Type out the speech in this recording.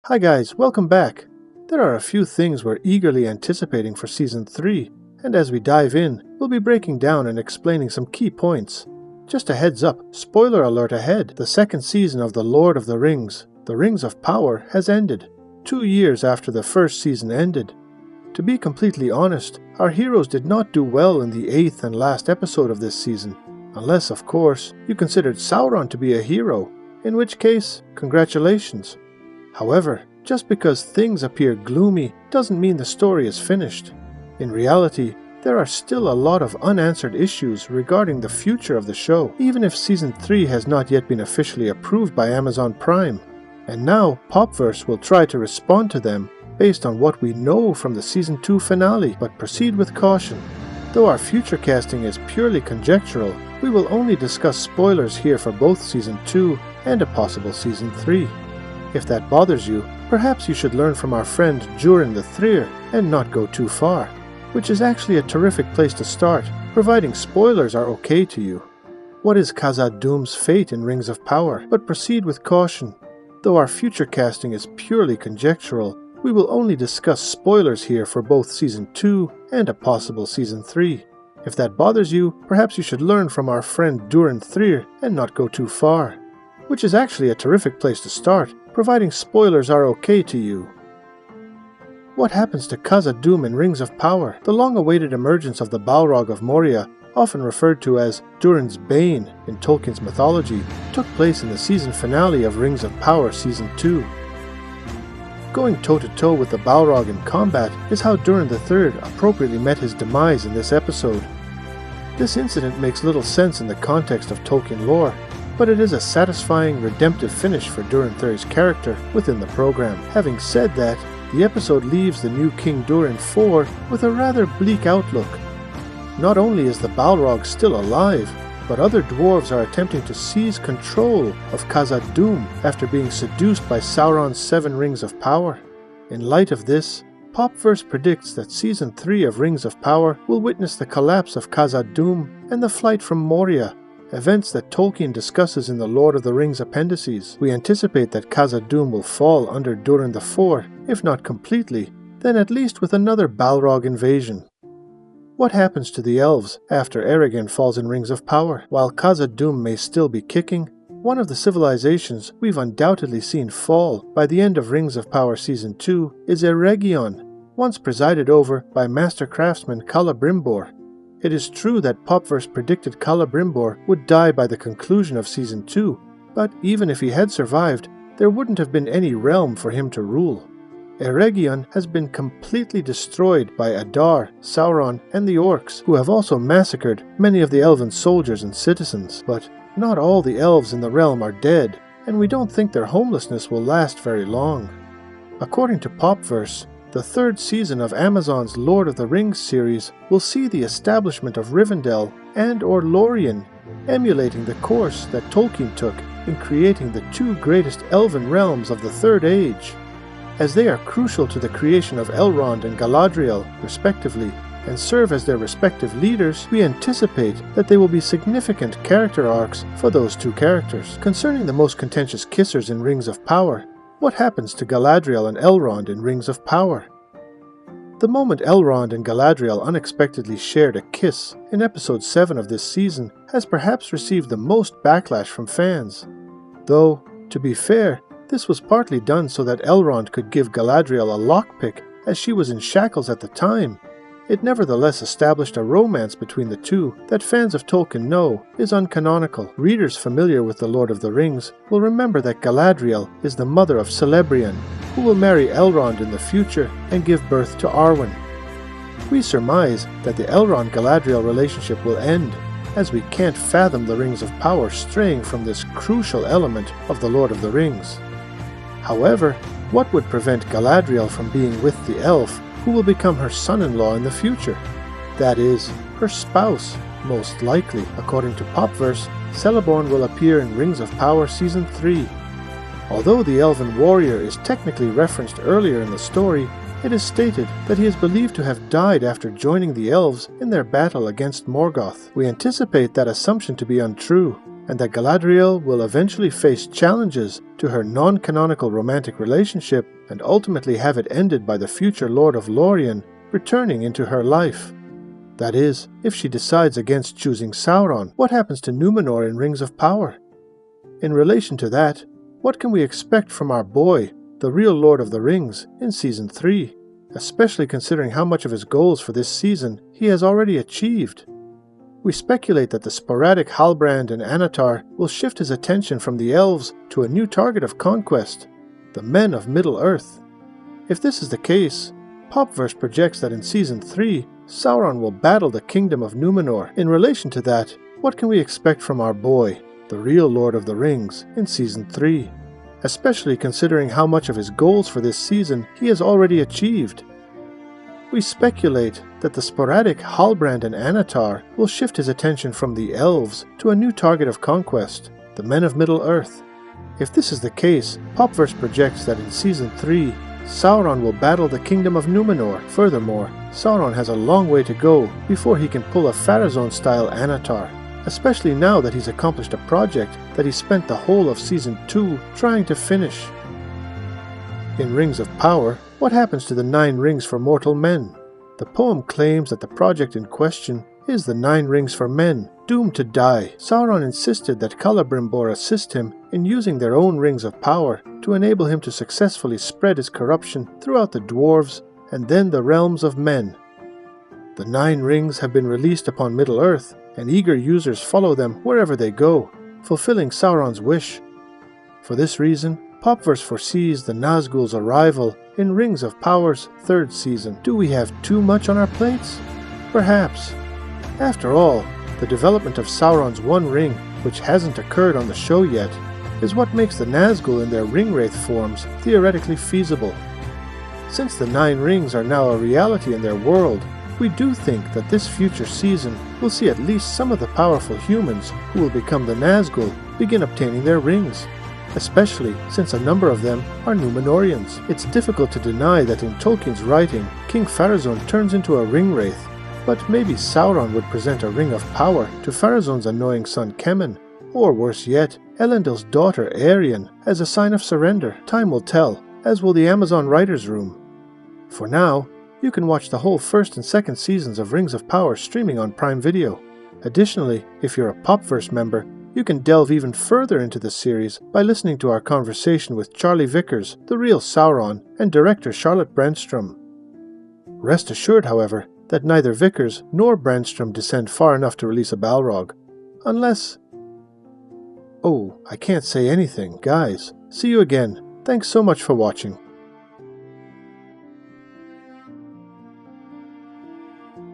Hi guys, welcome back. There are a few things we're eagerly anticipating for Season 3, and as we dive in, we'll be breaking down and explaining some key points. Just a heads up, spoiler alert ahead, the second season of The Lord of the Rings, The Rings of Power, has ended, 2 years after the first season ended. To be completely honest, our heroes did not do well in the 8th and last episode of this season, unless, of course, you considered Sauron to be a hero, in which case, congratulations. However, just because things appear gloomy doesn't mean the story is finished. In reality, there are still a lot of unanswered issues regarding the future of the show, even if Season 3 has not yet been officially approved by Amazon Prime. And now, Popverse will try to respond to them based on what we know from the Season 2 finale, but proceed with caution. Though our future casting is purely conjectural, we will only discuss spoilers here for both Season 2 and a possible Season 3. If that bothers you, perhaps you should learn from our friend Durin the Thrir and not go too far, which is actually a terrific place to start, providing spoilers are okay to you. What is Khazad-dûm's fate in Rings of Power? But proceed with caution. Though our future casting is purely conjectural, we will only discuss spoilers here for both Season 2 and a possible Season 3. If that bothers you, perhaps you should learn from our friend Durin Thrir and not go too far, which is actually a terrific place to start, providing spoilers are okay to you. What happens to Khazad-dûm in Rings of Power? The long-awaited emergence of the Balrog of Moria, often referred to as Durin's Bane in Tolkien's mythology, took place in the season finale of Rings of Power Season 2. Going toe-to-toe with the Balrog in combat is how Durin III appropriately met his demise in this episode. This incident makes little sense in the context of Tolkien lore, but it is a satisfying, redemptive finish for Durin III's character within the program. Having said that, the episode leaves the new King Durin IV with a rather bleak outlook. Not only is the Balrog still alive, but other dwarves are attempting to seize control of Khazad-dûm after being seduced by Sauron's 7 Rings of Power. In light of this, Popverse predicts that Season 3 of Rings of Power will witness the collapse of Khazad-dûm and the flight from Moria, events that Tolkien discusses in the Lord of the Rings appendices. We anticipate that Khazad-dûm will fall under Durin IV, if not completely, then at least with another Balrog invasion. What happens to the elves after Eregion falls in Rings of Power? While Khazad-dûm may still be kicking, one of the civilizations we've undoubtedly seen fall by the end of Rings of Power Season 2 is Eregion, once presided over by master craftsman Celebrimbor. It is true that Popverse predicted Celebrimbor would die by the conclusion of Season 2, but even if he had survived, there wouldn't have been any realm for him to rule. Eregion has been completely destroyed by Adar, Sauron, and the Orcs, who have also massacred many of the elven soldiers and citizens. But not all the elves in the realm are dead, and we don't think their homelessness will last very long. According to Popverse, the 3rd season of Amazon's Lord of the Rings series will see the establishment of Rivendell and/or Lorien, emulating the course that Tolkien took in creating the 2 greatest elven realms of the Third Age. As they are crucial to the creation of Elrond and Galadriel, respectively, and serve as their respective leaders, we anticipate that they will be significant character arcs for those 2 characters. Concerning the most contentious kissers in Rings of Power, what happens to Galadriel and Elrond in Rings of Power? The moment Elrond and Galadriel unexpectedly shared a kiss in Episode 7 of this season has perhaps received the most backlash from fans. Though, to be fair, this was partly done so that Elrond could give Galadriel a lockpick as she was in shackles at the time. It nevertheless established a romance between the 2 that fans of Tolkien know is uncanonical. Readers familiar with The Lord of the Rings will remember that Galadriel is the mother of Celebrian, who will marry Elrond in the future and give birth to Arwen. We surmise that the Elrond-Galadriel relationship will end, as we can't fathom the Rings of Power straying from this crucial element of The Lord of the Rings. However, what would prevent Galadriel from being with the elf who will become her son-in-law in the future? That is, her spouse, most likely. According to Popverse, Celeborn will appear in Rings of Power Season 3. Although the elven warrior is technically referenced earlier in the story, it is stated that he is believed to have died after joining the elves in their battle against Morgoth. We anticipate that assumption to be untrue, and that Galadriel will eventually face challenges to her non-canonical romantic relationship and ultimately have it ended by the future Lord of Lorien returning into her life. That is, if she decides against choosing Sauron, what happens to Númenor in Rings of Power? In relation to that, what can we expect from our boy, the real Lord of the Rings, in Season 3, especially considering how much of his goals for this season he has already achieved? We speculate that the sporadic Halbrand and Anatar will shift his attention from the elves to a new target of conquest, the men of Middle-earth. If this is the case, Popverse projects that in Season 3, Sauron will battle the kingdom of Númenor. In relation to that, what can we expect from our boy, the real Lord of the Rings, in Season 3, especially considering how much of his goals for this season he has already achieved? We speculate that the sporadic Halbrand and Anatar will shift his attention from the elves to a new target of conquest, the men of Middle-earth. If this is the case, Popverse projects that in Season 3, Sauron will battle the kingdom of Númenor. Furthermore, Sauron has a long way to go before he can pull a Pharazôn-style Anatar, especially now that he's accomplished a project that he spent the whole of Season 2 trying to finish. In Rings of Power, what happens to the 9 rings for mortal men? The poem claims that the project in question is the 9 rings for men, doomed to die. Sauron insisted that Celebrimbor assist him in using their own rings of power to enable him to successfully spread his corruption throughout the dwarves and then the realms of men. The 9 rings have been released upon Middle-earth, and eager users follow them wherever they go, fulfilling Sauron's wish. For this reason, Popverse foresees the Nazgul's arrival in Rings of Power's 3rd season. Do we have too much on our plates? Perhaps. After all, the development of Sauron's One Ring, which hasn't occurred on the show yet, is what makes the Nazgul in their Ringwraith forms theoretically feasible. Since the 9 rings are now a reality in their world, we do think that this future season will see at least some of the powerful humans who will become the Nazgul begin obtaining their rings, especially since a number of them are Númenorians. It's difficult to deny that in Tolkien's writing, King Pharazôn turns into a Ringwraith, but maybe Sauron would present a Ring of Power to Pharazôn's annoying son Kemen, or worse yet, Elendil's daughter Eregion, as a sign of surrender. Time will tell, as will the Amazon Writers' Room. For now, you can watch the whole 1st and 2nd seasons of Rings of Power streaming on Prime Video. Additionally, if you're a Popverse member, you can delve even further into the series by listening to our conversation with Charlie Vickers, the real Sauron, and director Charlotte Brandstrom. Rest assured, however, that neither Vickers nor Brandstrom descend far enough to release a Balrog. Unless... Oh, I can't say anything, guys. See you again. Thanks so much for watching.